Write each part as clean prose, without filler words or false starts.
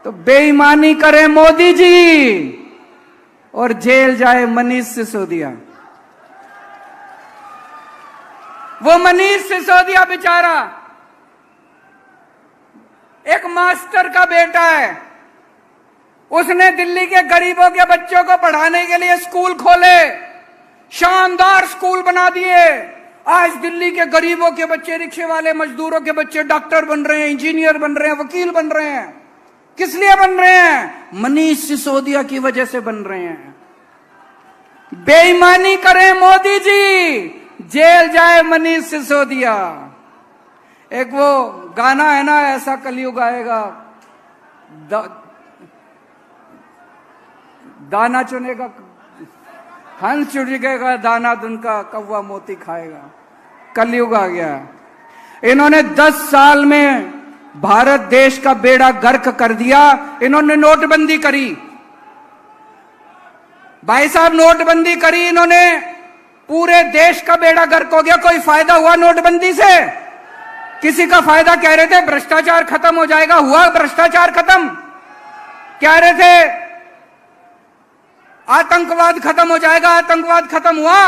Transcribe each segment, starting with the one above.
तो बेईमानी करे मोदी जी और जेल जाए मनीष सिसोदिया। वो मनीष सिसोदिया बेचारा एक मास्टर का बेटा है, उसने दिल्ली के गरीबों के बच्चों को पढ़ाने के लिए स्कूल खोले, शानदार स्कूल बना दिए। आज दिल्ली के गरीबों के बच्चे, रिक्शे वाले मजदूरों के बच्चे डॉक्टर बन रहे हैं, इंजीनियर बन रहे हैं, वकील बन रहे हैं। किस लिए बन रहे हैं? मनीष सिसोदिया की वजह से बन रहे हैं। बेईमानी करें मोदी जी, जेल जाए मनीष सिसोदिया। एक वो गाना है ना, ऐसा कलयुग आएगा, दाना चुनेगा हंस चुनेगा, दाना दुनका कौवा मोती खाएगा। कलयुग आ गया। इन्होंने 10 साल में भारत देश का बेड़ा गर्क कर दिया। इन्होंने नोटबंदी करी, भाई साहब नोटबंदी करी इन्होंने, पूरे देश का बेड़ा गर्क हो गया। कोई फायदा हुआ नोटबंदी से? किसी का फायदा? कह रहे थे भ्रष्टाचार खत्म हो जाएगा, हुआ भ्रष्टाचार खत्म? कह रहे थे आतंकवाद खत्म हो जाएगा, आतंकवाद खत्म हुआ?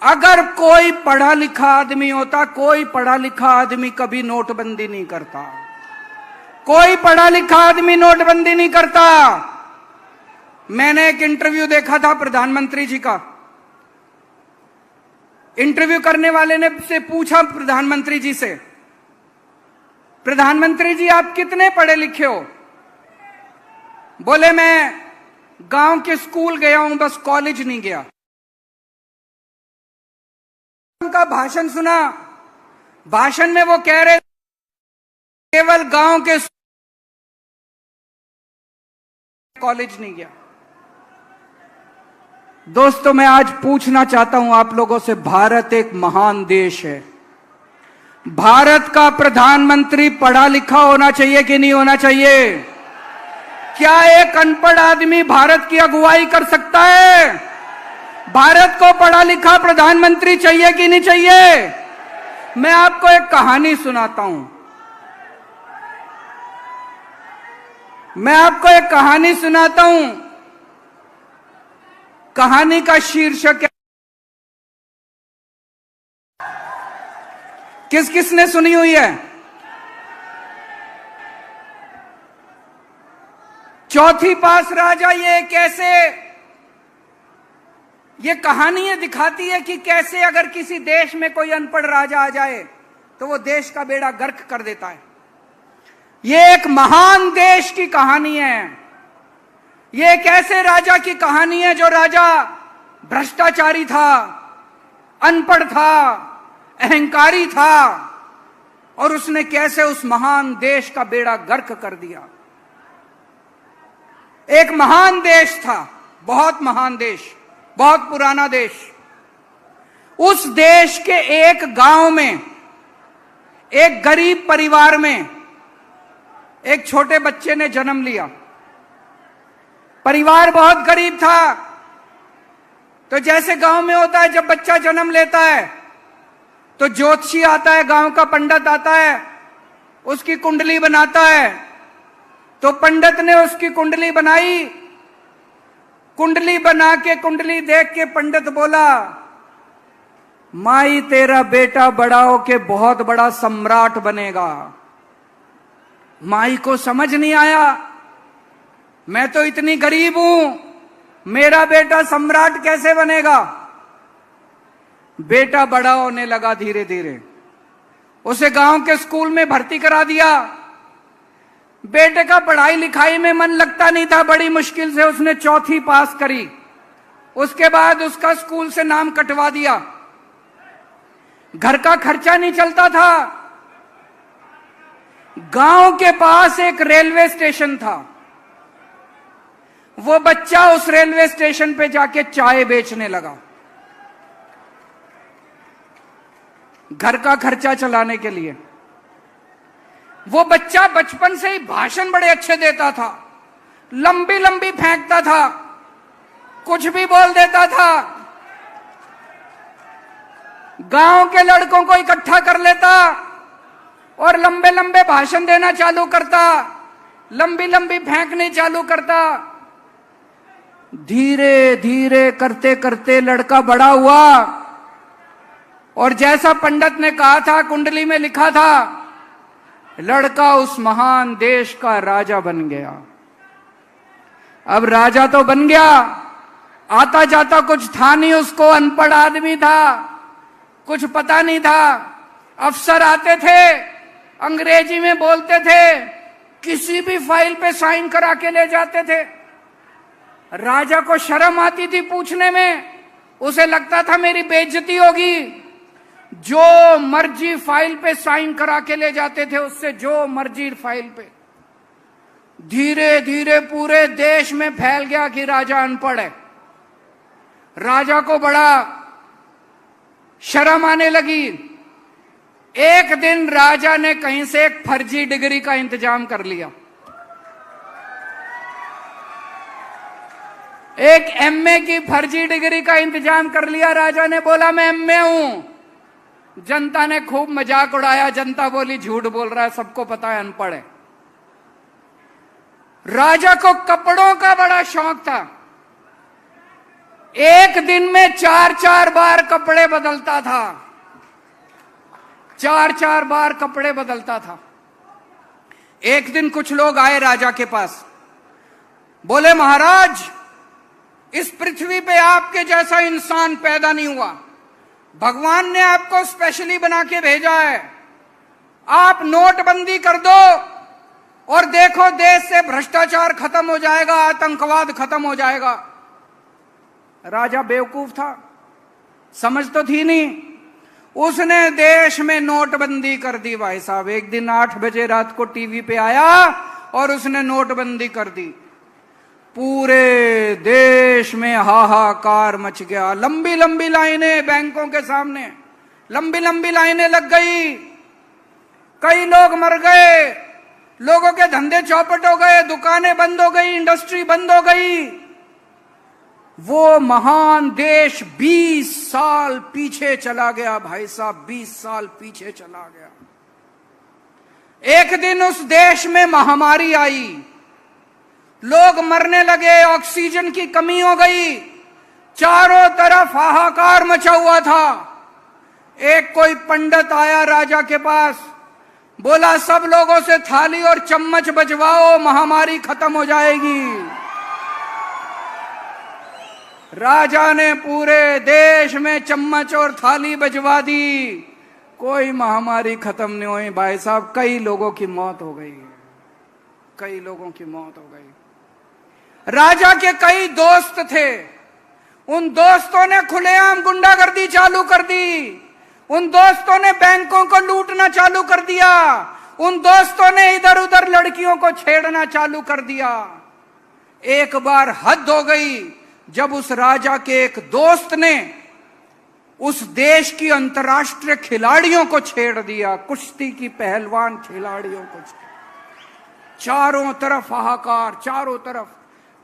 अगर कोई पढ़ा लिखा आदमी होता, कोई पढ़ा लिखा आदमी कभी नोटबंदी नहीं करता। कोई पढ़ा लिखा आदमी नोटबंदी नहीं करता। मैंने एक इंटरव्यू देखा था प्रधानमंत्री जी का। इंटरव्यू करने वाले ने से पूछा प्रधानमंत्री जी से, प्रधानमंत्री जी आप कितने पढ़े लिखे हो? बोले मैं गांव के स्कूल गया हूं, बस कॉलेज नहीं गया। उनका भाषण सुना, भाषण में वो कह रहे केवल गांव के कॉलेज नहीं गया। दोस्तों मैं आज पूछना चाहता हूं आप लोगों से, भारत एक महान देश है। भारत का प्रधानमंत्री पढ़ा लिखा होना चाहिए कि नहीं होना चाहिए? क्या एक अनपढ़ आदमी भारत की अगुवाई कर सकता है? भारत को पढ़ा लिखा प्रधानमंत्री चाहिए कि नहीं चाहिए? मैं आपको एक कहानी सुनाता हूं। मैं आपको एक कहानी सुनाता हूं। कहानी का शीर्षक है, किस किस ने सुनी हुई है? चौथी पास राजा। ये कैसे, ये कहानी ये दिखाती है कि कैसे अगर किसी देश में कोई अनपढ़ राजा आ जाए तो वो देश का बेड़ा गर्क कर देता है। ये एक महान देश की कहानी है। ये एक ऐसे राजा की कहानी है जो राजा भ्रष्टाचारी था, अनपढ़ था, अहंकारी था, और उसने कैसे उस महान देश का बेड़ा गर्क कर दिया। एक महान देश था, बहुत महान देश, बहुत पुराना देश। उस देश के एक गांव में, एक गरीब परिवार में एक छोटे बच्चे ने जन्म लिया। परिवार बहुत गरीब था। तो जैसे गांव में होता है, जब बच्चा जन्म लेता है तो ज्योतिषी आता है, गांव का पंडित आता है, उसकी कुंडली बनाता है। तो पंडित ने उसकी कुंडली बनाई। कुंडली बना के, कुंडली देख के पंडित बोला, माई तेरा बेटा बड़ा हो के बहुत बड़ा सम्राट बनेगा। माई को समझ नहीं आया, मैं तो इतनी गरीब हूं, मेरा बेटा सम्राट कैसे बनेगा? बेटा बड़ा होने लगा धीरे धीरे। उसे गांव के स्कूल में भर्ती करा दिया। बेटे का पढ़ाई लिखाई में मन लगता नहीं था। बड़ी मुश्किल से उसने चौथी पास करी। उसके बाद उसका स्कूल से नाम कटवा दिया। घर का खर्चा नहीं चलता था। गांव के पास एक रेलवे स्टेशन था। वो बच्चा उस रेलवे स्टेशन पे जाके चाय बेचने लगा, घर का खर्चा चलाने के लिए। वो बच्चा बचपन से ही भाषण बड़े अच्छे देता था, लंबी लंबी फेंकता था, कुछ भी बोल देता था। गांव के लड़कों को इकट्ठा कर लेता और लंबे लंबे भाषण देना चालू करता। लंबी लंबी फेंकनी चालू करता। धीरे धीरे करते करते लड़का बड़ा हुआ और जैसा पंडित ने कहा था, कुंडली में लिखा था, लड़का उस महान देश का राजा बन गया। अब राजा तो बन गया, आता जाता कुछ था नहीं उसको, अनपढ़ आदमी था, कुछ पता नहीं था। अफसर आते थे, अंग्रेजी में बोलते थे, किसी भी फाइल पे साइन करा के ले जाते थे। राजा को शर्म आती थी पूछने में, उसे लगता था मेरी बेइज्जती होगी। जो मर्जी फाइल पे साइन करा के ले जाते थे उससे, जो मर्जी फाइल पे। धीरे धीरे पूरे देश में फैल गया कि राजा अनपढ़ है। राजा को बड़ा शर्म आने लगी। एक दिन राजा ने कहीं से एक फर्जी डिग्री का इंतजाम कर लिया। एक एमए की फर्जी डिग्री का इंतजाम कर लिया। राजा ने बोला मैं एमए हूं। जनता ने खूब मजाक उड़ाया। जनता बोली झूठ बोल रहा है, सबको पता है अनपढ़ है। राजा को कपड़ों का बड़ा शौक था। एक दिन में 4-4 बार कपड़े बदलता था। 4-4 बार कपड़े बदलता था। एक दिन कुछ लोग आए राजा के पास, बोले महाराज, इस पृथ्वी पे आपके जैसा इंसान पैदा नहीं हुआ। भगवान ने आपको स्पेशली बना के भेजा है। आप नोटबंदी कर दो और देखो देश से भ्रष्टाचार खत्म हो जाएगा, आतंकवाद खत्म हो जाएगा। राजा बेवकूफ था, समझ तो थी नहीं। उसने देश में नोटबंदी कर दी भाई साहब। एक दिन 8 बजे रात को टीवी पे आया और उसने नोटबंदी कर दी। पूरे देश में हाहाकार मच गया। लंबी लंबी लाइनें बैंकों के सामने, लंबी लंबी लाइनें लग गई। कई लोग मर गए, लोगों के धंधे चौपट हो गए, दुकानें बंद हो गई, इंडस्ट्री बंद हो गई। वो महान देश 20 साल पीछे चला गया भाई साहब, 20 साल पीछे चला गया। एक दिन उस देश में महामारी आई, लोग मरने लगे, ऑक्सीजन की कमी हो गई, चारों तरफ हाहाकार मचा हुआ था। एक कोई पंडित आया राजा के पास, बोला सब लोगों से थाली और चम्मच बजवाओ, महामारी खत्म हो जाएगी। राजा ने पूरे देश में चम्मच और थाली बजवा दी, कोई महामारी खत्म नहीं हुई भाई साहब। कई लोगों की मौत हो गई, कई लोगों की मौत हो गई। राजा के कई दोस्त थे, उन दोस्तों ने खुलेआम गुंडागर्दी चालू कर दी। उन दोस्तों ने बैंकों को लूटना चालू कर दिया। उन दोस्तों ने इधर उधर लड़कियों को छेड़ना चालू कर दिया। एक बार हद हो गई जब उस राजा के एक दोस्त ने उस देश की अंतर्राष्ट्रीय खिलाड़ियों को छेड़ दिया, कुश्ती की पहलवान खिलाड़ियों को। चारों तरफ हाहाकार, चारों तरफ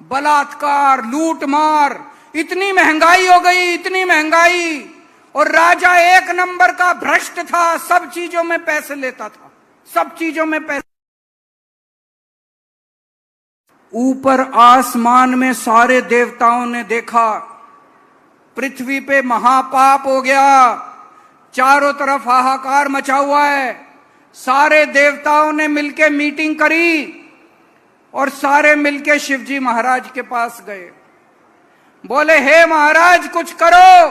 बलात्कार, लूटमार। इतनी महंगाई हो गई, इतनी महंगाई। और राजा एक नंबर का भ्रष्ट था, सब चीजों में पैसे लेता था, सब चीजों में पैसे। ऊपर आसमान में सारे देवताओं ने देखा, पृथ्वी पे महापाप हो गया, चारों तरफ हाहाकार मचा हुआ है। सारे देवताओं ने मिलके मीटिंग करी और सारे मिलके शिवजी महाराज के पास गए। बोले हे महाराज कुछ करो,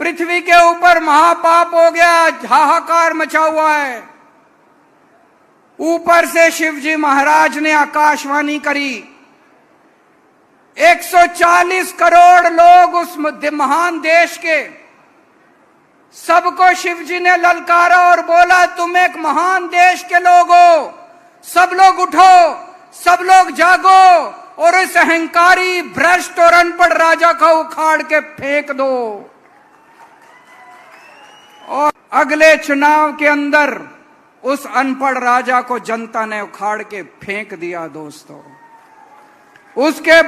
पृथ्वी के ऊपर महापाप हो गया, हाहाकार मचा हुआ है। ऊपर से शिवजी महाराज ने आकाशवाणी करी। 140 करोड़ लोग उस महान देश के, सबको शिवजी ने ललकारा और बोला तुम एक महान देश के लोग हो, सब लोग उठो, सब लोग जागो और इस अहंकारी, भ्रष्ट और अनपढ़ राजा को उखाड़ के फेंक दो। और अगले चुनाव के अंदर उस अनपढ़ राजा को जनता ने उखाड़ के फेंक दिया दोस्तों। उसके बाद